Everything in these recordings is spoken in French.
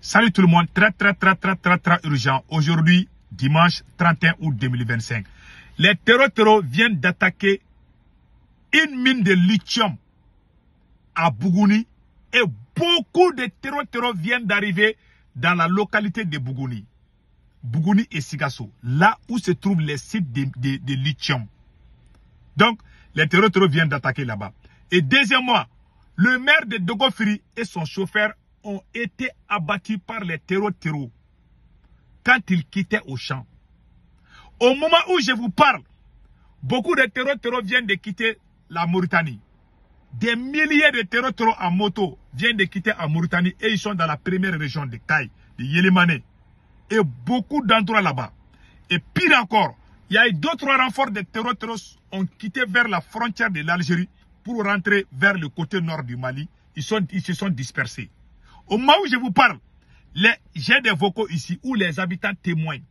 Salut tout le monde, très urgent. Aujourd'hui, dimanche 31 août 2025. Les terreaux viennent d'attaquer une mine de lithium à Bougouni et beaucoup de terreaux viennent d'arriver dans la localité de Bougouni. Bougouni et Sigasso, là où se trouvent les sites de lithium. Donc, les terreaux viennent d'attaquer là-bas. Et deuxièmement, le maire de Dogofiri et son chauffeur ont été abattus par les terreaux quand ils quittaient au champ. Au moment où je vous parle, beaucoup de terreaux viennent de quitter la Mauritanie. Des milliers de terreaux en moto viennent de quitter la Mauritanie et ils sont dans la première région de Kaï, de Yélimane. Et beaucoup d'endroits là-bas. Et pire encore, il y a eu d'autres renforts de terreaux ont quitté vers la frontière de l'Algérie pour rentrer vers le côté nord du Mali. Ils se sont dispersés. Au moment où je vous parle, j'ai des vocaux ici où les habitants témoignent.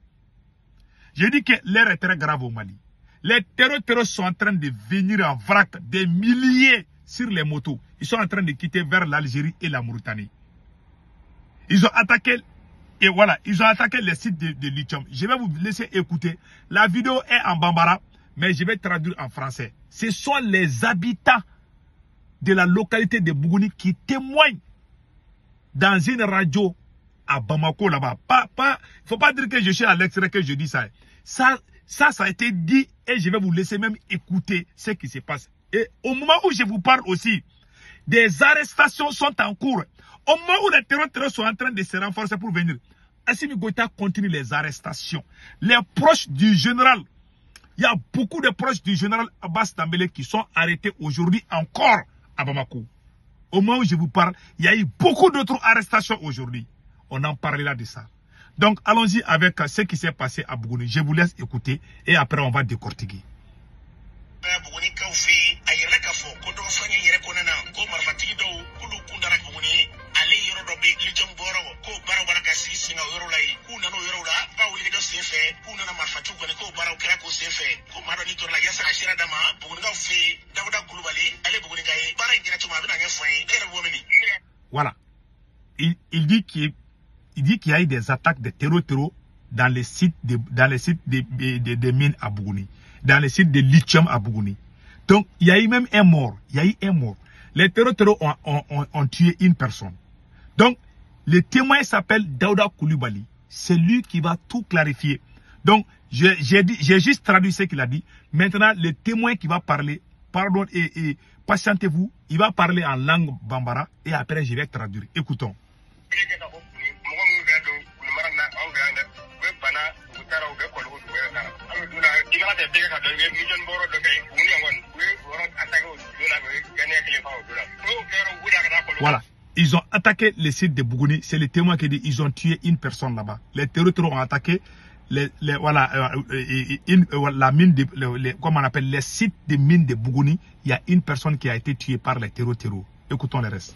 Je dis que l'air est très grave au Mali. Les terreaux sont en train de venir en vrac, des milliers sur les motos. Ils sont en train de quitter vers l'Algérie et la Mauritanie. Ils ont attaqué, et voilà, ils ont attaqué les sites de lithium. Je vais vous laisser écouter. La vidéo est en bambara, mais je vais traduire en français. Ce sont les habitants de la localité de Bougouni qui témoignent dans une radio à Bamako là-bas. Il ne faut pas dire que je suis à l'extrait que je dis ça. Ça a été dit et je vais vous laisser même écouter ce qui se passe. Et au moment où je vous parle aussi, des arrestations sont en cours. Au moment où les terroristes sont en train de se renforcer pour venir, Assimi Goïta continue les arrestations. Les proches du général, il y a beaucoup de proches du général Abbas Dambélé qui sont arrêtés aujourd'hui encore à Bamako. Au moment où je vous parle, il y a eu beaucoup d'autres arrestations aujourd'hui. On en parlera de ça. Donc, allons-y avec ce qui s'est passé à Bougouni. Je vous laisse écouter et après on va décortiquer. Voilà. Il dit qu'il y a eu des attaques de terreaux dans les sites de mines à Bougouni, dans les sites de lithium à Bougouni. Donc, il y a eu même un mort. Les terreaux ont tué une personne. Donc, le témoin s'appelle Daouda Koulibaly. C'est lui qui va tout clarifier. Donc, j'ai juste traduit ce qu'il a dit. Maintenant, le témoin qui va parler, pardon et patientez-vous, il va parler en langue bambara et après je vais traduire. Écoutons. Voilà. Ils ont attaqué le site de Bougouni. C'est le témoin qui dit ils ont tué une personne là-bas. Les terroristes ont attaqué la mine comment on appelle les sites de mines de Bougouni. Il y a une personne qui a été tuée par les terroristes. Écoutons le reste.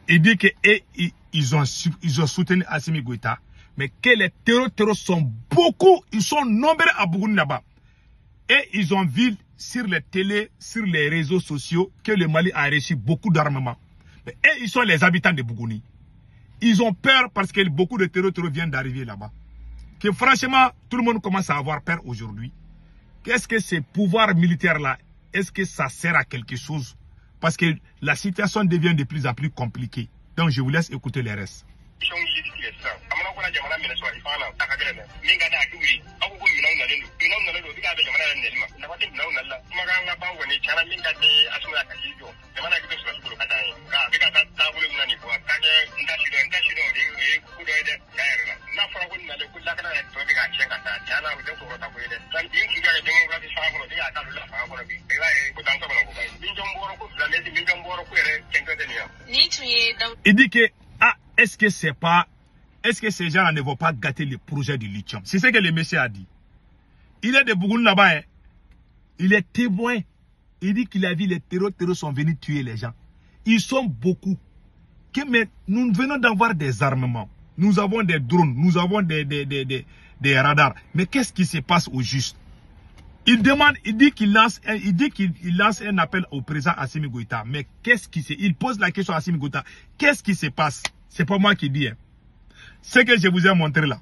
Il dit que ils ont soutenu Assimi Goïta, mais que les terroristes sont beaucoup, ils sont nombreux à Bougouni là-bas. Et ils ont vu sur les télés, sur les réseaux sociaux, que le Mali a reçu beaucoup d'armements. Et ils sont les habitants de Bougouni. Ils ont peur parce que beaucoup de terroristes viennent d'arriver là-bas. Que franchement, tout le monde commence à avoir peur aujourd'hui. Qu'est-ce que ces pouvoirs militaires-là, est-ce que ça sert à quelque chose? Parce que la situation devient de plus en plus compliquée. Donc je vous laisse écouter les restes. Il dit que, ah, est-ce que ces gens-là ne vont pas gâter le projet du lithium? C'est ce que le monsieur a dit. Il est de Bougoun là-bas, hein. Il est témoin. Il dit qu'il a vu les terroristes sont venus tuer les gens. Ils sont beaucoup. Mais nous venons d'avoir des armements. Nous avons des drones, nous avons des radars. Mais qu'est-ce qui se passe au juste? Il demande, il dit qu'il lance un appel au président Assimi Goïta. Mais qu'est-ce qui se passe? Il pose la question à Assimi Goïta. Qu'est-ce qui se passe? C'est pas moi qui dis. Hein. Ce que je vous ai montré là.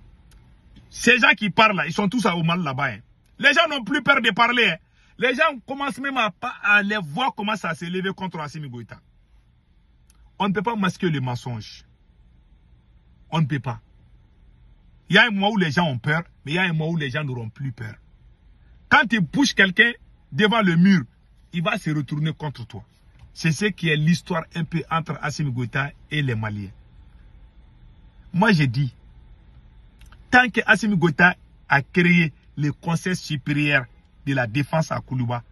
Ces gens qui parlent là, ils sont tous au mal là-bas. Hein. Les gens n'ont plus peur de parler. Hein. Les gens commencent même à les voir commencer à se lever contre Assimi Goïta. On ne peut pas masquer le mensonge. On ne peut pas. Il y a un moment où les gens ont peur, mais il y a un moment où les gens n'auront plus peur. Quand tu pousses quelqu'un devant le mur, il va se retourner contre toi. C'est ce qui est l'histoire un peu entre Assimi Goïta et les Maliens. Moi, j'ai dit, tant que Assimi Goïta a créé le Conseil supérieur de la défense à Koulouba,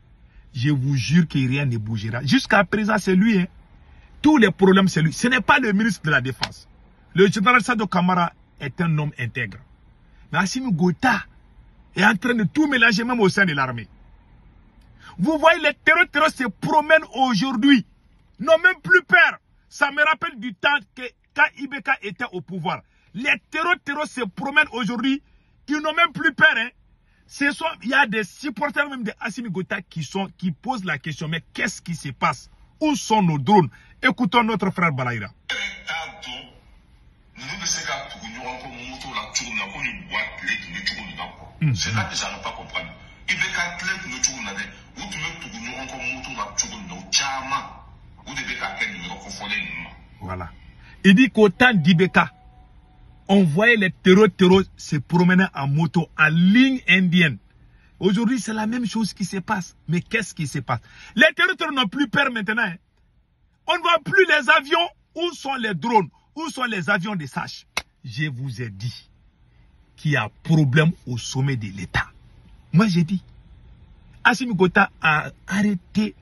je vous jure que rien ne bougera. Jusqu'à présent, c'est lui. Hein. Tous les problèmes, c'est lui. Ce n'est pas le ministre de la Défense. Le général Sado Kamara est un homme intègre. Mais Assimi Goïta est en train de tout mélanger même au sein de l'armée. Vous voyez, les terroristes se promènent aujourd'hui. N'ont même plus peur. Ça me rappelle du temps que quand Ibeka était au pouvoir. Les terroristes se promènent aujourd'hui. Ils n'ont même plus peur. Hein. Il y a des supporters même de Assimi Goïta qui posent la question. Mais qu'est-ce qui se passe? Où sont nos drones? Écoutons notre frère Balaïra. C'est là que ça ne pas comprendre. Il veut qu'à clé pour nous où tu mets tout le monde voilà. Il dit qu'au temps d'Ibeka, on voyait les terroristes se promener en moto en ligne indienne. Aujourd'hui, c'est la même chose qui se passe. Mais qu'est-ce qui se passe? Les terroristes n'ont plus peur maintenant. Hein. On ne voit plus les avions. Où sont les drones? Où sont les avions de Sach? Je vous ai dit qu'il y a problème au sommet de l'État. Moi, j'ai dit. Assimi Goïta a arrêté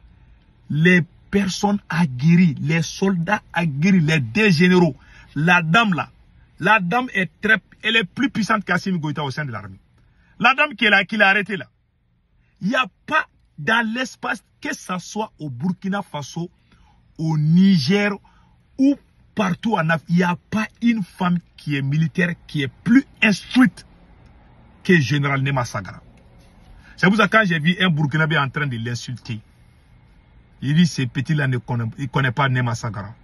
les personnes aguerries, les soldats aguerris, les deux généraux. La dame là, la dame elle est plus puissante qu'Assimi Goïta au sein de l'armée. La dame qui l'a arrêté là. Il n'y a pas dans l'espace, que ce soit au Burkina Faso, au Niger ou partout en Afrique, il n'y a pas une femme qui est militaire qui est plus instruite que le général Nema Sagara. C'est pour ça que quand j'ai vu un Burkinabé en train de l'insulter, il dit ces petits-là ne connaissent pas Nema Sagara.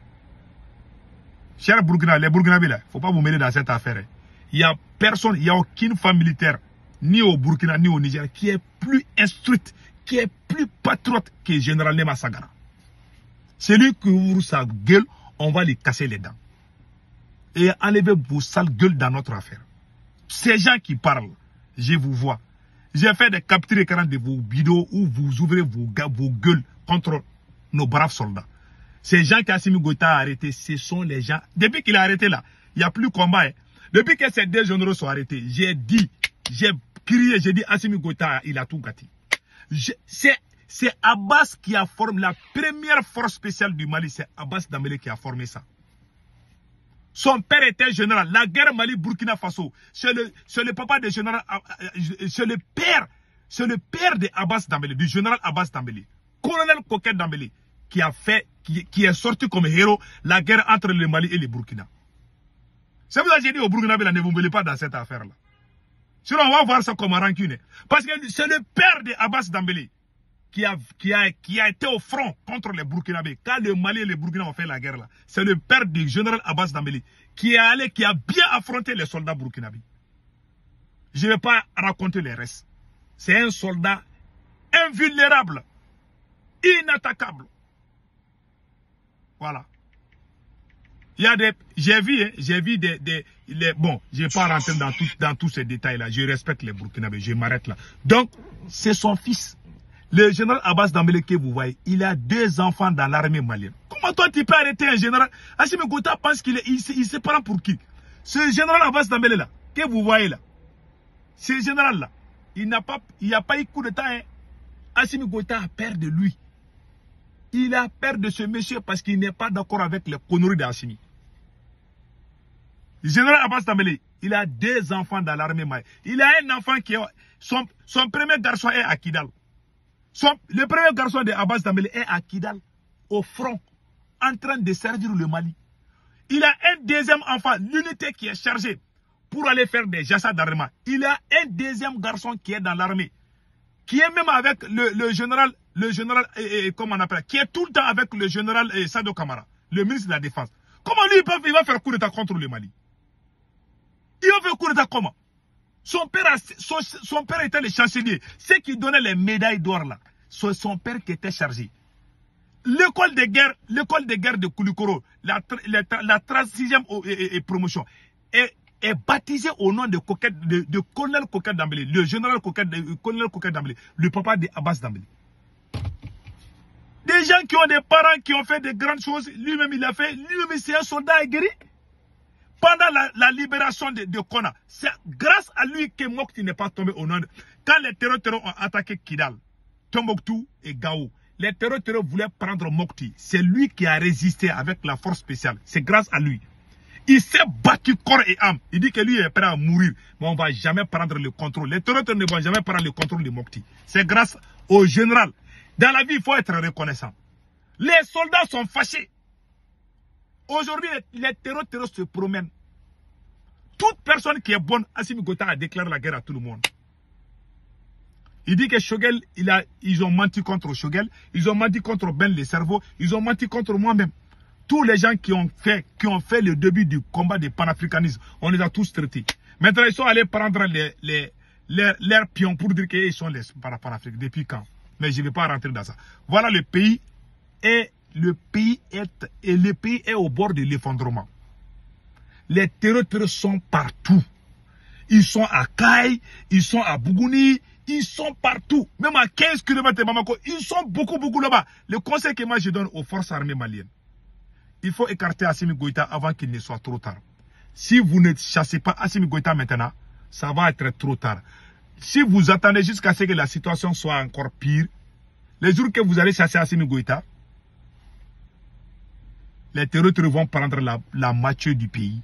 Chers Burkina, les Burkinabés là, il ne faut pas vous mêler dans cette affaire. Il n'y a personne, il n'y a aucune femme militaire, ni au Burkina, ni au Niger, qui est plus instruite, qui est plus patriote que le général Nema Sagara. Celui qui ouvre sa gueule, on va lui casser les dents. Et enlever vos sales gueules dans notre affaire. Ces gens qui parlent, je vous vois. J'ai fait des captures écran de vos vidéos où vous ouvrez vos gueules contre nos braves soldats. Ces gens qu'Assimi Goïta a arrêtés, ce sont les gens. Depuis qu'il a arrêté là, il n'y a plus de combat. Hein. Depuis que ces deux généraux sont arrêtés, j'ai dit, j'ai crié, j'ai dit Assimi Goïta, il a tout gâté. C'est Abbas qui a formé la première force spéciale du Mali. C'est Abbas Dambélé qui a formé ça. Son père était général. La guerre Mali-Burkina Faso, c'est le papa du général, c'est le père de Abbas Dambélé, du général Abbas Dambélé. Colonel Koket Dambélé, qui est sorti comme héros la guerre entre le Mali et le Burkina. C'est pour ça que j'ai dit au Burkina, ne vous mêlez pas dans cette affaire-là. Sinon, on va voir ça comme un rancune. Parce que c'est le père de Abbas Dambélé qui a été au front contre les Burkinabés. Quand le Mali et le Burkina ont fait la guerre là, c'est le père du général Abbas Dambélé qui a bien affronté les soldats burkinabés. Je ne vais pas raconter les restes. C'est un soldat invulnérable, inattaquable. Voilà. Il y a des, j'ai vu bon, je ne vais pas rentrer dans tous ces détails-là. Je respecte les Burkinabés, je m'arrête là. Donc, c'est son fils. Le général Abbas Dambélé que vous voyez, il a 2 enfants dans l'armée malienne. Comment toi tu peux arrêter un général? Assimi Goïta pense il se prend pour qui? Ce général Abbas Dambélé là, que vous voyez là, ce général là, il n'y a pas eu coup d'état. Hein. Assimi Goïta a peur de lui. Il a peur de ce monsieur parce qu'il n'est pas d'accord avec les conneries d'Assimi. Le général Abbas Dambélé, il a 2 enfants dans l'armée malienne. Il a un enfant qui est... Son premier garçon est à Kidal. Le premier garçon de Abbas Dambélé est à Kidal, au front, en train de servir le Mali. Il a un deuxième enfant, l'unité qui est chargée pour aller faire des jassas d'armement. Il a un deuxième garçon qui est dans l'armée, qui est même avec le général, comment on appelle, qui est tout le temps avec le général Sado Kamara, le ministre de la Défense. Comment lui, il va faire coup d'état contre le Mali? Il va faire coup d'état comment? Son père était le chancelier. Ceux qui donnaient les médailles d'or là, c'est son père qui était chargé. L'école de guerre de Koulikoro, la 36e promotion, est baptisée au nom de colonel Koket Dambélé, le général colonel Koket Dambélé, le papa de Abbas Dambélé. Des gens qui ont des parents qui ont fait de grandes choses, lui-même il a fait, lui-même c'est un soldat aguerri. Pendant la libération de Kona, c'est grâce à lui que Mokti n'est pas tombé au nom de... Quand les terroristes ont attaqué Kidal, Tombouctou et Gao, les terroristes voulaient prendre Mokti. C'est lui qui a résisté avec la force spéciale. C'est grâce à lui. Il s'est battu corps et âme. Il dit que lui est prêt à mourir. Mais on ne va jamais prendre le contrôle. Les terroristes ne vont jamais prendre le contrôle de Mokti. C'est grâce au général. Dans la vie, il faut être reconnaissant. Les soldats sont fâchés. Aujourd'hui, les terroristes se promènent. Toute personne qui est bonne, Assimi Goïta a déclaré la guerre à tout le monde. Il dit que Choguel, ils ont menti contre Choguel, ils ont menti contre Ben le cerveau, ils ont menti contre moi-même. Tous les gens qui ont fait le début du combat du panafricanisme, on les a tous traités. Maintenant, ils sont allés prendre leurs pions pour dire qu'ils sont les panafricains. Depuis quand? Mais je ne vais pas rentrer dans ça. Voilà, le pays est au bord de l'effondrement. Les terroristes sont partout. Ils sont à Kaï, ils sont à Bougouni, ils sont partout. Même à 15 km de Bamako, ils sont beaucoup là-bas. Le conseil que moi je donne aux forces armées maliennes, il faut écarter Assimi Goïta avant qu'il ne soit trop tard. Si vous ne chassez pas Assimi Goïta maintenant, ça va être trop tard. Si vous attendez jusqu'à ce que la situation soit encore pire, les jours que vous allez chasser Assimi Goïta, les terroristes vont prendre la moitié du pays.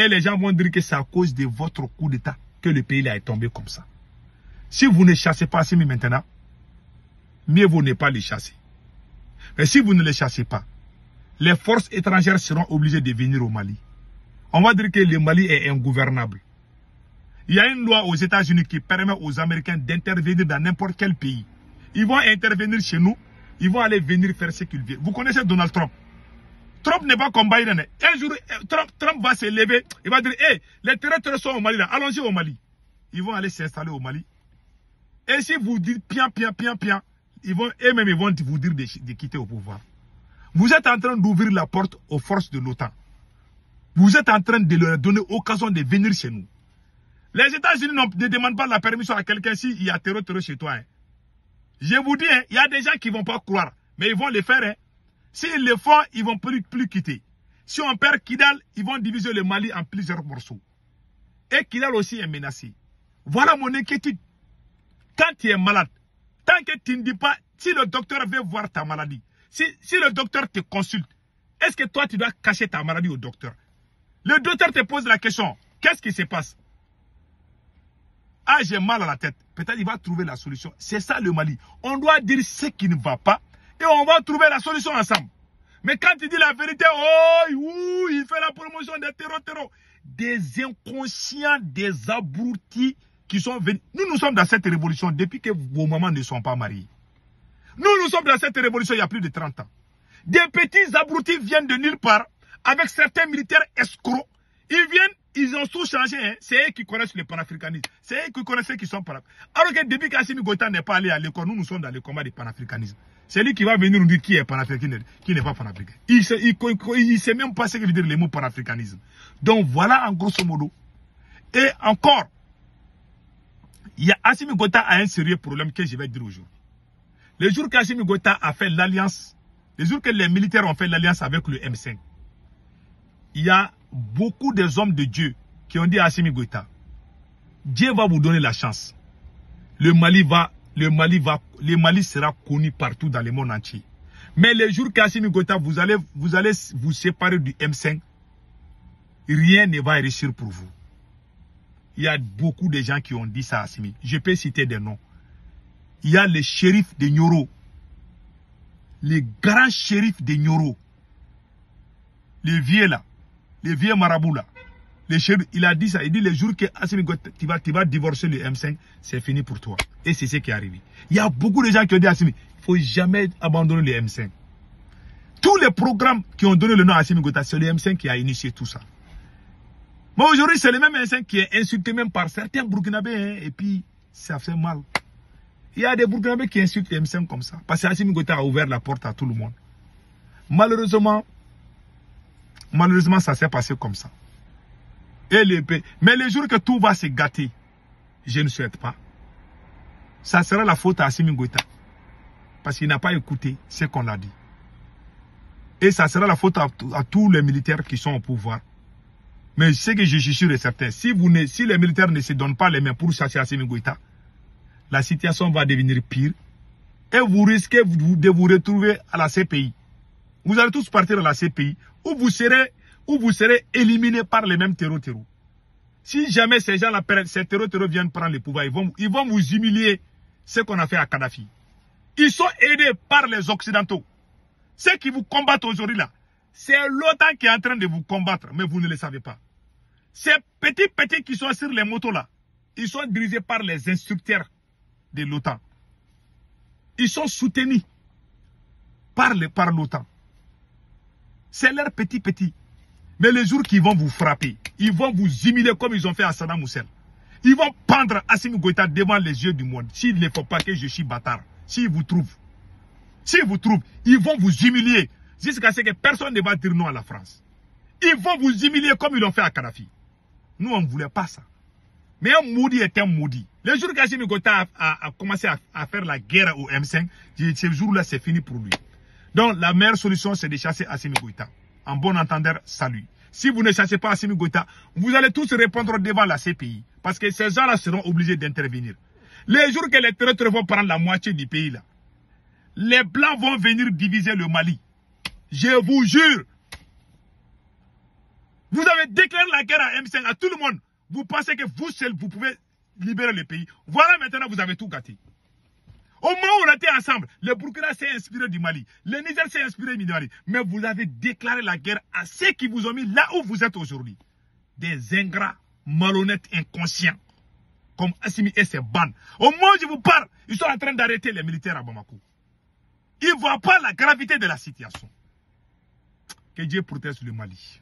Et les gens vont dire que c'est à cause de votre coup d'État que le pays là est tombé comme ça. Si vous ne chassez pas Assimi maintenant, mieux vaut ne pas les chasser. Mais si vous ne les chassez pas, les forces étrangères seront obligées de venir au Mali. On va dire que le Mali est ingouvernable. Il y a une loi aux États-Unis qui permet aux Américains d'intervenir dans n'importe quel pays. Ils vont intervenir chez nous, ils vont aller venir faire ce qu'ils veulent. Vous connaissez Donald Trump? Trump n'est pas comme Biden. Un jour, Trump va se lever, il va dire, hey, les terroristes sont au Mali là, allons-y au Mali. Ils vont aller s'installer au Mali. Et si vous dites pian, eux-mêmes ils vont vous dire de quitter au pouvoir. Vous êtes en train d'ouvrir la porte aux forces de l'OTAN. Vous êtes en train de leur donner l'occasion de venir chez nous. Les États-Unis ne demandent pas la permission à quelqu'un s'il y a terror chez toi. Hein. Je vous dis, il y a des gens qui ne vont pas croire, mais ils vont le faire. Hein. S'ils le font, ils ne vont plus quitter. Si on perd Kidal, ils vont diviser le Mali en plusieurs morceaux. Et Kidal aussi est menacé. Voilà mon inquiétude. Quand tu es malade, tant que tu ne dis pas, si le docteur veut voir ta maladie, si le docteur te consulte, est-ce que toi tu dois cacher ta maladie au docteur? Le docteur te pose la question, qu'est-ce qui se passe? Ah, j'ai mal à la tête. Peut-être il va trouver la solution. C'est ça le Mali. On doit dire ce qui ne va pas et on va trouver la solution ensemble. Mais quand tu dis la vérité, oh, il fait la promotion des terreaux. Des inconscients, des abrutis qui sont venus. Nous sommes dans cette révolution depuis que vos mamans ne sont pas mariées. Nous sommes dans cette révolution il y a plus de 30 ans. Des petits abrutis viennent de nulle part avec certains militaires escrocs. Ils viennent Ils ont tout changé. Hein. C'est eux qui connaissent le panafricanisme. C'est eux qui connaissent ceux qui sont panafricains. Alors que depuis qu'Assimi Goïta n'est pas allé à l'école, nous sommes dans le combat du panafricanisme. C'est lui qui va venir nous dire qui est panafricain, qui n'est pas panafricain. Il sait même pas ce que veut dire le mot panafricanisme. Donc voilà en grosso modo. Et encore, il y a Assimi Goïta a un sérieux problème que je vais dire aujourd'hui. Le jour qu'Assimi Goïta a fait l'alliance, le jour que les militaires ont fait l'alliance avec le M5, il y a beaucoup des hommes de Dieu qui ont dit à Assimi Goïta, Dieu va vous donner la chance. Le Mali sera connu partout dans le monde entier. Mais le jour qu'Assimi Goïta, vous allez vous séparer du M5, rien ne va réussir pour vous. Il y a beaucoup de gens qui ont dit ça à Assimi. Je peux citer des noms. Il y a le shérif de Nioro, le grand shérif de Nioro, le vieux là, le vieux marabout là. Le shérif, il a dit ça. Il dit le jour que Assimi Goïta, tu vas divorcer le M5, c'est fini pour toi. Et c'est ce qui est arrivé. Il y a beaucoup de gens qui ont dit à Assimi, il ne faut jamais abandonner le M5. Tous les programmes qui ont donné le nom à Assimi Goïta, c'est le M5 qui a initié tout ça. Mais aujourd'hui, c'est le même M5 qui est insulté même par certains Burkinabés. Hein, et puis, ça fait mal. Il y a des Burkinabés qui insultent le M5 comme ça. Parce que Assimi Goïta a ouvert la porte à tout le monde. Malheureusement, ça s'est passé comme ça. Mais le jour que tout va se gâter, je ne souhaite pas. Ça sera la faute à Assimi Goïta. Parce qu'il n'a pas écouté ce qu'on a dit. Et ça sera la faute à tous les militaires qui sont au pouvoir. Mais ce que je suis sûr et certain, si les militaires ne se donnent pas les mains pour chasser Assimi Goïta, la situation va devenir pire. Et vous risquez de vous retrouver à la CPI. Vous allez tous partir à la CPI où vous serez éliminés par les mêmes terreaux. Si jamais ces gens-là, ces terreaux viennent prendre le pouvoir, ils vont vous humilier ce qu'on a fait à Kadhafi. Ils sont aidés par les Occidentaux. Ceux qui vous combattent aujourd'hui là, c'est l'OTAN qui est en train de vous combattre, mais vous ne le savez pas. Ces petits qui sont sur les motos là, ils sont dirigés par les instructeurs de l'OTAN. Ils sont soutenus par l'OTAN. C'est leurs petits. Mais les jours qu'ils vont vous frapper, ils vont vous humilier comme ils ont fait à Saddam Hussein. Ils vont pendre Assimi Goïta devant les yeux du monde. S'il ne faut pas que je suis bâtard, s'ils vous trouvent, ils vont vous humilier jusqu'à ce que personne ne va dire non à la France. Ils vont vous humilier comme ils l'ont fait à Kadhafi. Nous, on ne voulait pas ça. Mais un maudit est un maudit. Le jour qu'Assimi Goïta a commencé à faire la guerre au M5, ce jour-là, c'est fini pour lui. Donc, la meilleure solution, c'est de chasser Assimi Goïta. En bon entendeur, salut. Si vous ne chassez pas Assimi Goïta, vous allez tous répondre devant la CPI. Parce que ces gens-là seront obligés d'intervenir. Les jours que les terroristes vont prendre la moitié du pays, là, les Blancs vont venir diviser le Mali. Je vous jure. Vous avez déclaré la guerre à M5 à tout le monde. Vous pensez que vous seul, vous pouvez libérer le pays. Voilà maintenant, vous avez tout gâté. Au moment où on était ensemble, le Burkina s'est inspiré du Mali. Le Niger s'est inspiré du Mali. Mais vous avez déclaré la guerre à ceux qui vous ont mis là où vous êtes aujourd'hui. Des ingrats, malhonnêtes, inconscients. Comme Assimi et ses bandes. Au moment où je vous parle, ils sont en train d'arrêter les militaires à Bamako. Ils ne voient pas la gravité de la situation. Que Dieu protège le Mali.